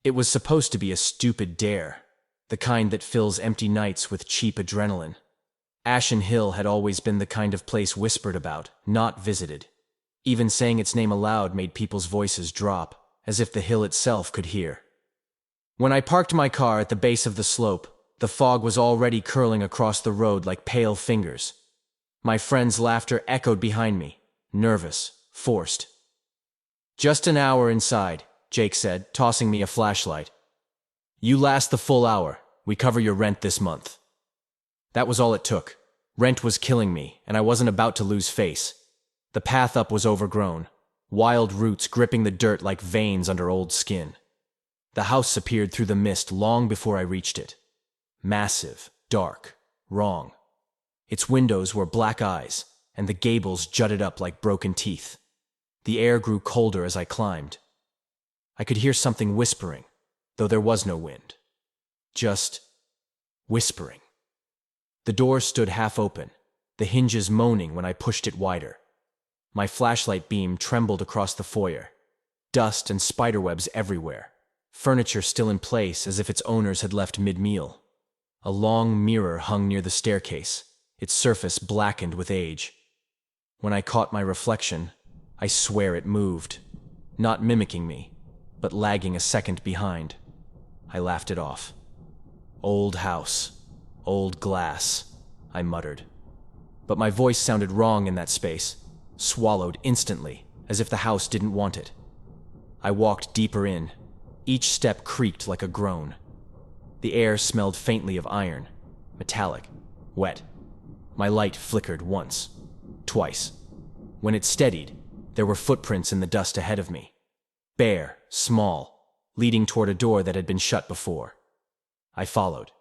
It was supposed to be a stupid dare, the kind that fills empty nights with cheap adrenaline. Ashen Hill had always been the kind of place whispered about, not visited. Even saying its name aloud made people's voices drop, as if the hill itself could hear. When I parked my car at the base of the slope, the fog was already curling across the road like pale fingers. My friend's laughter echoed behind me, nervous, forced. "Just an hour inside," Jake said, tossing me a flashlight. "You last the full hour. We cover your rent this month." That was all it took. Rent was killing me, and I wasn't about to lose face. The path up was overgrown, wild roots gripping the dirt like veins under old skin. The house appeared through the mist long before I reached it. Massive, dark, wrong. Its windows were black eyes, and the gables jutted up like broken teeth. The air grew colder as I climbed. I could hear something whispering, though there was no wind. Just whispering. The door stood half open, the hinges moaning when I pushed it wider. My flashlight beam trembled across the foyer. Dust and spiderwebs everywhere. Furniture still in place as if its owners had left mid-meal. A long mirror hung near the staircase, its surface blackened with age. When I caught my reflection, I swear it moved. Not mimicking me, but lagging a second behind. I laughed it off. "Old house. Old glass," I muttered. But my voice sounded wrong in that space, swallowed instantly, as if the house didn't want it. I walked deeper in. Each step creaked like a groan. The air smelled faintly of iron, metallic, wet. My light flickered once, twice. When it steadied, there were footprints in the dust ahead of me. Bare, small, leading toward a door that had been shut before. I followed.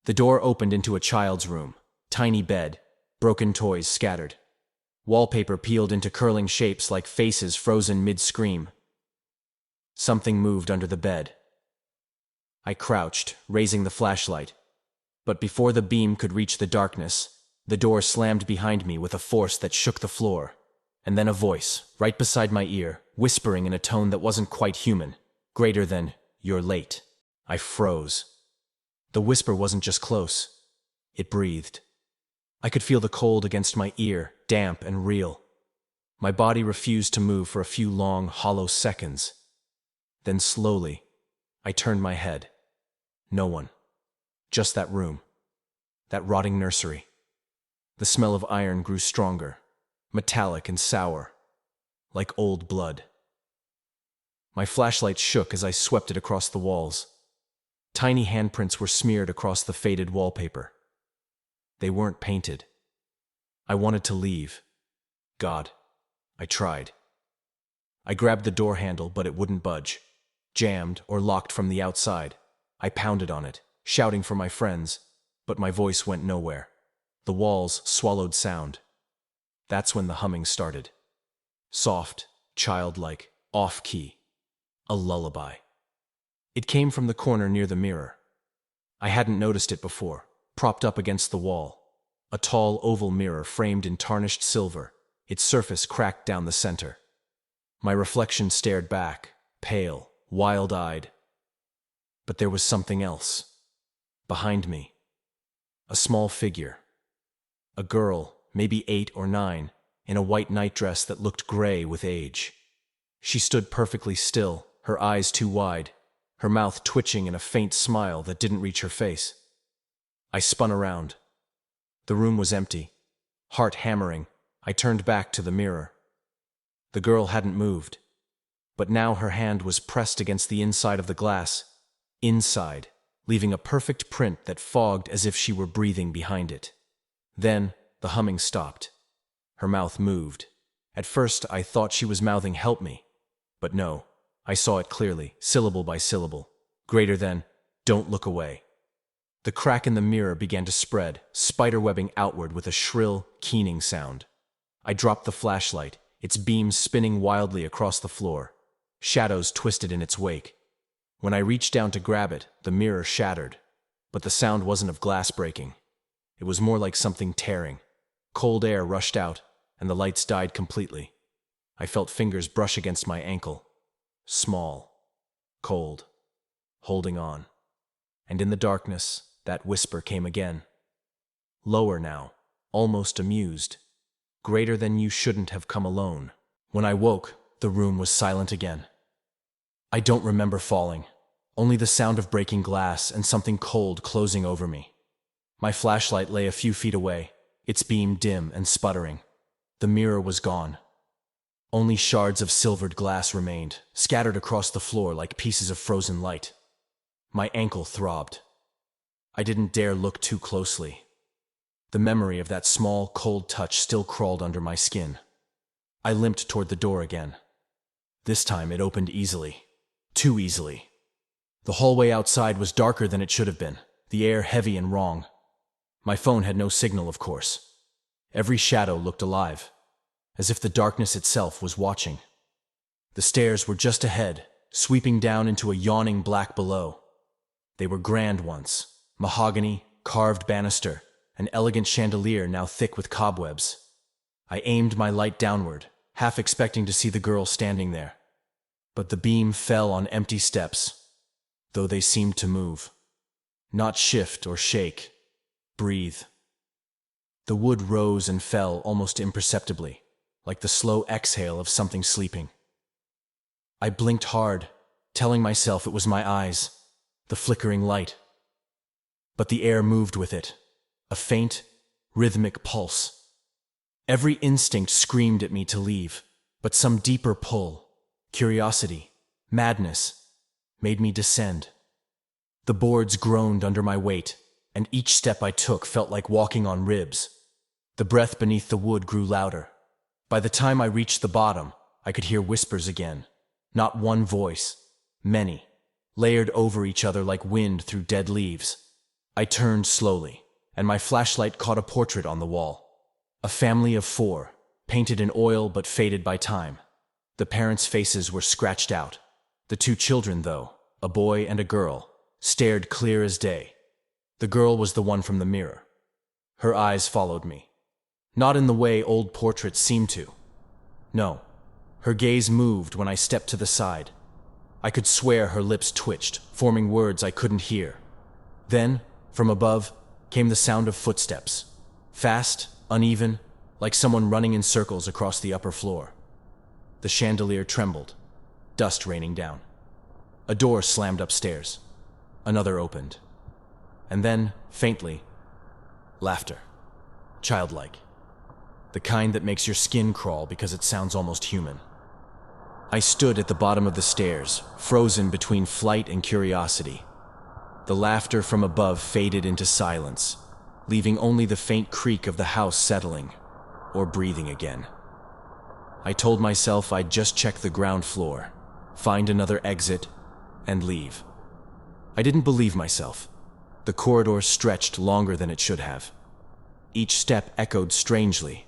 The door opened into a child's room, tiny bed, broken toys scattered. Wallpaper peeled into curling shapes like faces frozen mid-scream. Something moved under the bed. I crouched, raising the flashlight. But before the beam could reach the darkness, the door slammed behind me with a force that shook the floor. And then a voice, right beside my ear, whispering in a tone that wasn't quite human, greater than, "You're late." I froze. The whisper wasn't just close. It breathed. I could feel the cold against my ear, damp and real. My body refused to move for a few long, hollow seconds. Then slowly, I turned my head. No one. Just that room. That rotting nursery. The smell of iron grew stronger, metallic and sour, like old blood. My flashlight shook as I swept it across the walls. Tiny handprints were smeared across the faded wallpaper. They weren't painted. I wanted to leave. God, I tried. I grabbed the door handle, but it wouldn't budge. Jammed or locked from the outside. I pounded on it, shouting for my friends, but my voice went nowhere. The walls swallowed sound. That's when the humming started. Soft, childlike, off-key. A lullaby. It came from the corner near the mirror. I hadn't noticed it before, propped up against the wall. A tall oval mirror framed in tarnished silver, its surface cracked down the center. My reflection stared back, pale, wild-eyed. But there was something else. Behind me. A small figure. A girl, maybe 8 or 9, in a white nightdress that looked gray with age. She stood perfectly still, her eyes too wide, her mouth twitching in a faint smile that didn't reach her face. I spun around. The room was empty. Heart hammering, I turned back to the mirror. The girl hadn't moved, but now her hand was pressed against the inside of the glass, inside, leaving a perfect print that fogged as if she were breathing behind it. Then, the humming stopped. Her mouth moved. At first, I thought she was mouthing "help me." But no, I saw it clearly, syllable by syllable. Greater than, "Don't look away." The crack in the mirror began to spread, spiderwebbing outward with a shrill, keening sound. I dropped the flashlight, its beams spinning wildly across the floor. Shadows twisted in its wake. When I reached down to grab it, the mirror shattered. But the sound wasn't of glass breaking. It was more like something tearing. Cold air rushed out, and the lights died completely. I felt fingers brush against my ankle. Small. Cold. holding on. And in the darkness, that whisper came again. Lower now, almost amused. Greater than you shouldn't have come alone. When I woke, the room was silent again. I don't remember falling, only the sound of breaking glass and something cold closing over me. My flashlight lay a few feet away, its beam dim and sputtering. The mirror was gone. Only shards of silvered glass remained, scattered across the floor like pieces of frozen light. My ankle throbbed. I didn't dare look too closely. The memory of that small, cold touch still crawled under my skin. I limped toward the door again. This time it opened easily. Too easily. The hallway outside was darker than it should have been, the air heavy and wrong. My phone had no signal, of course. Every shadow looked alive, as if the darkness itself was watching. The stairs were just ahead, sweeping down into a yawning black below. They were grand once, mahogany, carved banister, an elegant chandelier now thick with cobwebs. I aimed my light downward, half expecting to see the girl standing there. But the beam fell on empty steps, though they seemed to move. Not shift or shake, breathe. The wood rose and fell almost imperceptibly, like the slow exhale of something sleeping. I blinked hard, telling myself it was my eyes, the flickering light. But the air moved with it, a faint, rhythmic pulse. Every instinct screamed at me to leave, but some deeper pull, curiosity, madness, made me descend. The boards groaned under my weight, and each step I took felt like walking on ribs. The breath beneath the wood grew louder. By the time I reached the bottom, I could hear whispers again. Not one voice, many, layered over each other like wind through dead leaves. I turned slowly, and my flashlight caught a portrait on the wall. A family of 4, painted in oil but faded by time. The parents' faces were scratched out. The 2 children, though, a boy and a girl, stared clear as day. The girl was the one from the mirror. Her eyes followed me. Not in the way old portraits seem to. No, her gaze moved when I stepped to the side. I could swear her lips twitched, forming words I couldn't hear. Then, from above, came the sound of footsteps. Fast, uneven, like someone running in circles across the upper floor. The chandelier trembled, dust raining down. A door slammed upstairs. Another opened. And then, faintly, laughter. Childlike. The kind that makes your skin crawl because it sounds almost human. I stood at the bottom of the stairs, frozen between flight and curiosity. The laughter from above faded into silence, leaving only the faint creak of the house settling, or breathing again. I told myself I'd just check the ground floor, find another exit, and leave. I didn't believe myself. The corridor stretched longer than it should have. Each step echoed strangely,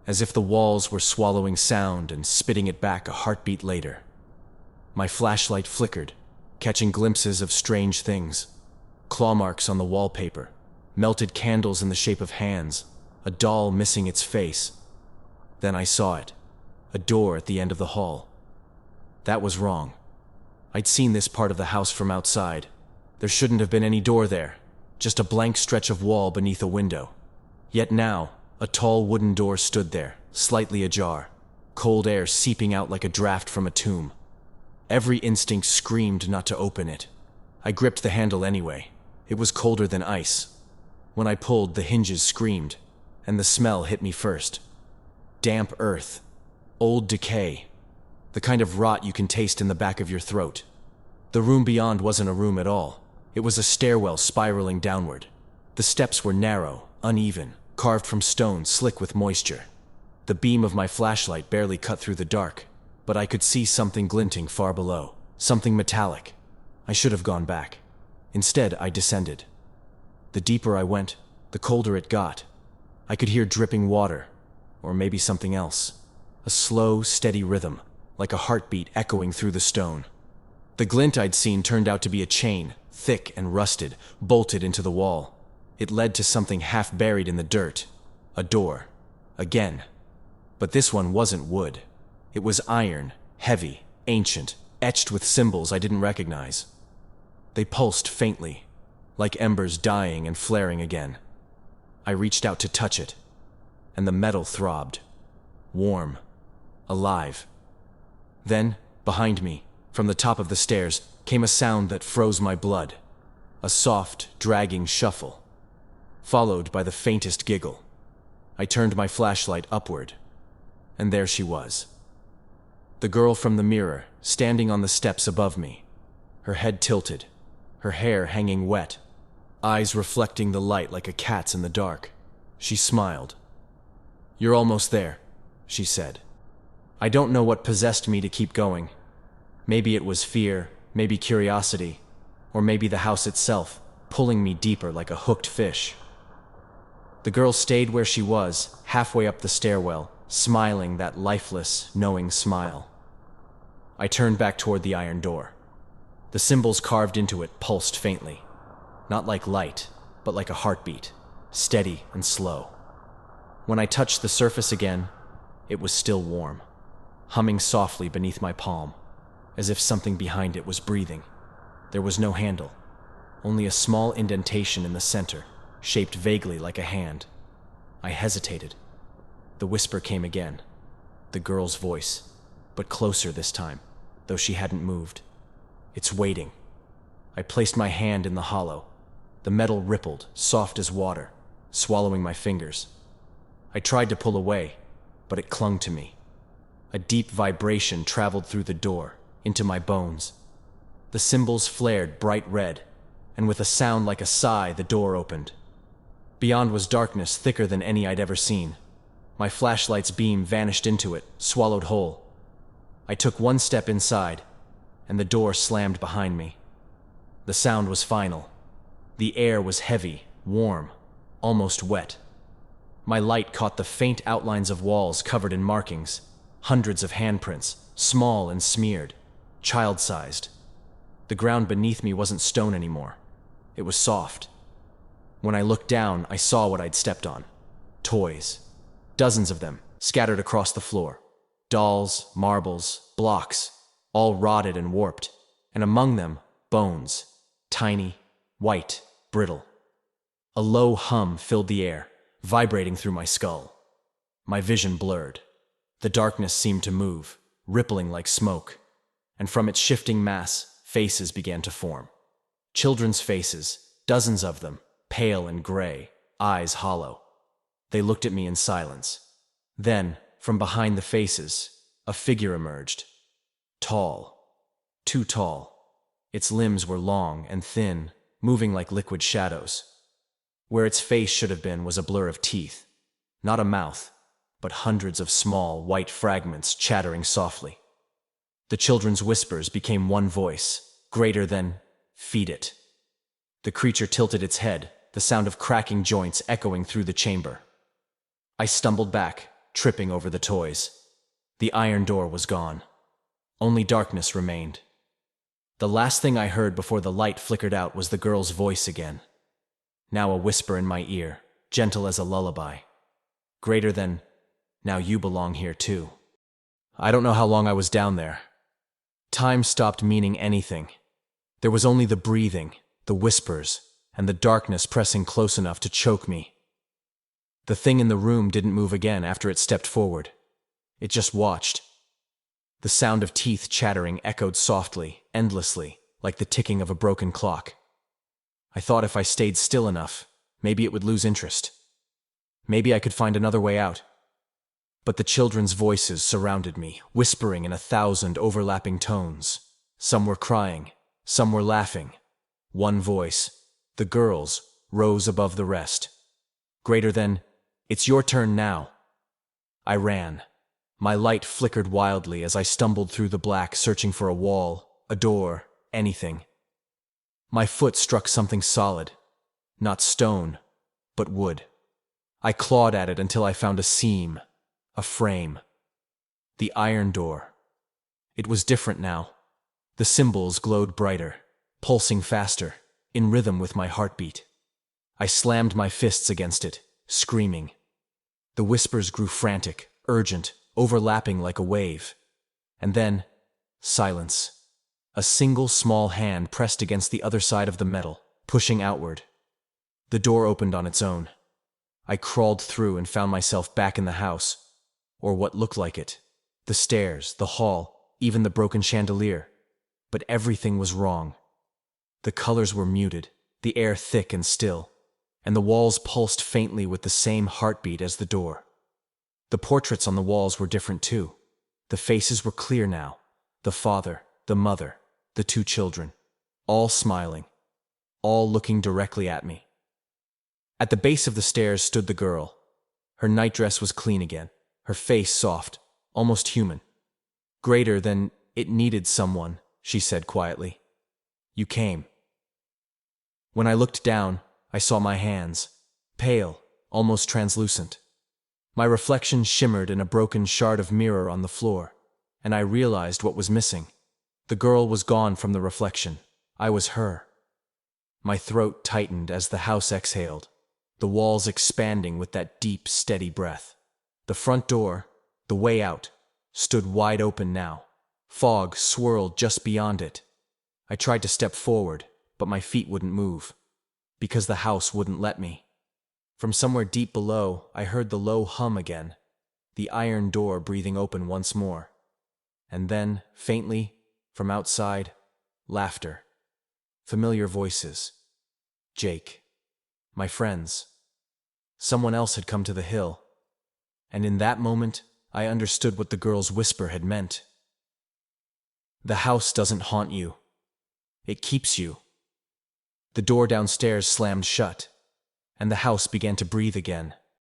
as if the walls were swallowing sound and spitting it back a heartbeat later. My flashlight flickered, catching glimpses of strange things. Claw marks on the wallpaper, melted candles in the shape of hands, a doll missing its face. Then I saw it, a door at the end of the hall. That was wrong. I'd seen this part of the house from outside. There shouldn't have been any door there, just a blank stretch of wall beneath a window. Yet now, a tall wooden door stood there, slightly ajar, cold air seeping out like a draft from a tomb. Every instinct screamed not to open it. I gripped the handle anyway. It was colder than ice. When I pulled, the hinges screamed, and the smell hit me first. Damp earth, old decay, the kind of rot you can taste in the back of your throat. The room beyond wasn't a room at all. It was a stairwell spiraling downward. The steps were narrow, uneven, carved from stone slick with moisture. The beam of my flashlight barely cut through the dark, but I could see something glinting far below, something metallic. I should have gone back. Instead, I descended. The deeper I went, the colder it got. I could hear dripping water, or maybe something else. A slow, steady rhythm, like a heartbeat echoing through the stone. The glint I'd seen turned out to be a chain, thick and rusted, bolted into the wall. It led to something half buried in the dirt. A door. Again. But this one wasn't wood. It was iron, heavy, ancient, etched with symbols I didn't recognize. They pulsed faintly, like embers dying and flaring again. I reached out to touch it, and the metal throbbed. Warm. Alive. Then, behind me, from the top of the stairs, came a sound that froze my blood. A soft, dragging shuffle, followed by the faintest giggle. I turned my flashlight upward, and there she was. The girl from the mirror, standing on the steps above me, her head tilted, her hair hanging wet, eyes reflecting the light like a cat's in the dark. She smiled. "You're almost there," she said. I don't know what possessed me to keep going. Maybe it was fear, maybe curiosity, or maybe the house itself, pulling me deeper like a hooked fish. The girl stayed where she was, halfway up the stairwell, smiling that lifeless, knowing smile. I turned back toward the iron door. The symbols carved into it pulsed faintly. Not like light, but like a heartbeat, steady and slow. When I touched the surface again, it was still warm, humming softly beneath my palm, as if something behind it was breathing. There was no handle, only a small indentation in the center, shaped vaguely like a hand. I hesitated. The whisper came again, the girl's voice, but closer this time, though she hadn't moved. "It's waiting." I placed my hand in the hollow. The metal rippled, soft as water, swallowing my fingers. I tried to pull away, but it clung to me. A deep vibration traveled through the door, into my bones. The symbols flared bright red, and with a sound like a sigh, the door opened. Beyond was darkness thicker than any I'd ever seen. My flashlight's beam vanished into it, swallowed whole. I took one step inside, and the door slammed behind me. The sound was final. The air was heavy, warm, almost wet. My light caught the faint outlines of walls covered in markings, hundreds of handprints, small and smeared, child-sized. The ground beneath me wasn't stone anymore. It was soft. When I looked down, I saw what I'd stepped on. Toys. Dozens of them, scattered across the floor. Dolls, marbles, blocks, all rotted and warped. And among them, bones. Tiny, white, brittle. A low hum filled the air, vibrating through my skull. My vision blurred. The darkness seemed to move, rippling like smoke. And from its shifting mass, faces began to form. Children's faces, dozens of them, pale and gray, eyes hollow. They looked at me in silence. Then, from behind the faces, a figure emerged. Tall. Too tall. Its limbs were long and thin, moving like liquid shadows. Where its face should have been was a blur of teeth. Not a mouth, but hundreds of small, white fragments chattering softly. The children's whispers became one voice, greater than, "Feed it." The creature tilted its head, the sound of cracking joints echoing through the chamber. I stumbled back, tripping over the toys. The iron door was gone. Only darkness remained. The last thing I heard before the light flickered out was the girl's voice again. Now a whisper in my ear, gentle as a lullaby. Greater than, "Now you belong here too." I don't know how long I was down there. Time stopped meaning anything. There was only the breathing, the whispers, and the darkness pressing close enough to choke me. The thing in the room didn't move again after it stepped forward. It just watched. The sound of teeth chattering echoed softly, endlessly, like the ticking of a broken clock. I thought if I stayed still enough, maybe it would lose interest. Maybe I could find another way out. But the children's voices surrounded me, whispering in 1,000 overlapping tones. Some were crying, some were laughing. One voice, the girl's, rose above the rest. Greater than, "It's your turn now." I ran. My light flickered wildly as I stumbled through the black, searching for a wall, a door, anything. My foot struck something solid. Not stone, but wood. I clawed at it until I found a seam. A frame. The iron door. It was different now. The symbols glowed brighter, pulsing faster, in rhythm with my heartbeat. I slammed my fists against it, screaming. The whispers grew frantic, urgent, overlapping like a wave. And then, silence. A single small hand pressed against the other side of the metal, pushing outward. The door opened on its own. I crawled through and found myself back in the house, or what looked like it. The stairs, the hall, even the broken chandelier. But everything was wrong. The colors were muted, the air thick and still, and the walls pulsed faintly with the same heartbeat as the door. The portraits on the walls were different too. The faces were clear now. The father, the mother, the two children, all smiling, all looking directly at me. At the base of the stairs stood the girl. Her nightdress was clean again, her face soft, almost human. Greater than it needed someone, she said quietly. You came. When I looked down, I saw my hands, pale, almost translucent. My reflection shimmered in a broken shard of mirror on the floor, and I realized what was missing. The girl was gone from the reflection. I was her. My throat tightened as the house exhaled, the walls expanding with that deep, steady breath. The front door, the way out, stood wide open now. Fog swirled just beyond it. I tried to step forward, but my feet wouldn't move, because the house wouldn't let me. From somewhere deep below, I heard the low hum again, the iron door breathing open once more. And then, faintly, from outside, laughter. Familiar voices. Jake. My friends. Someone else had come to the hill. And in that moment, I understood what the girl's whisper had meant. The house doesn't haunt you. It keeps you. The door downstairs slammed shut, and the house began to breathe again.